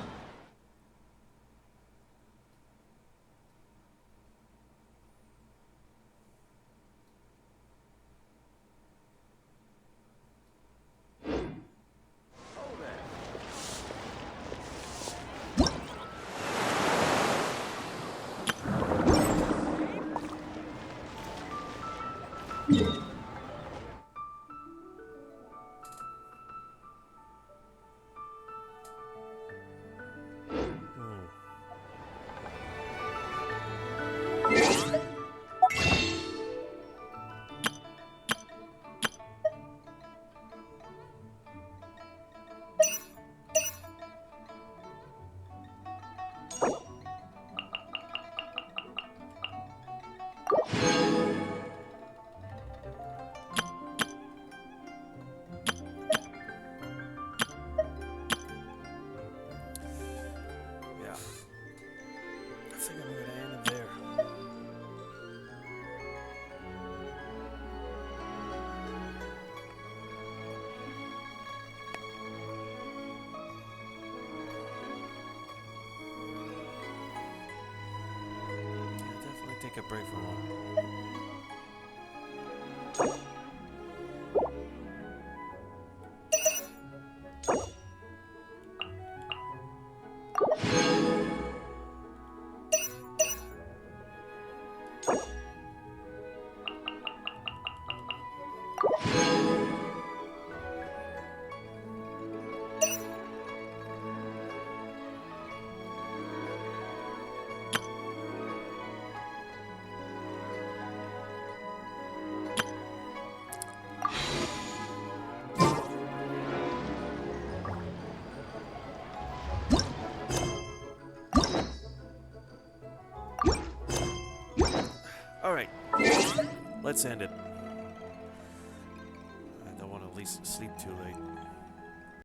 Yeah. I think I'm gonna end it there. Yeah, definitely take a break from all. Let's end it. I don't want to sleep too late.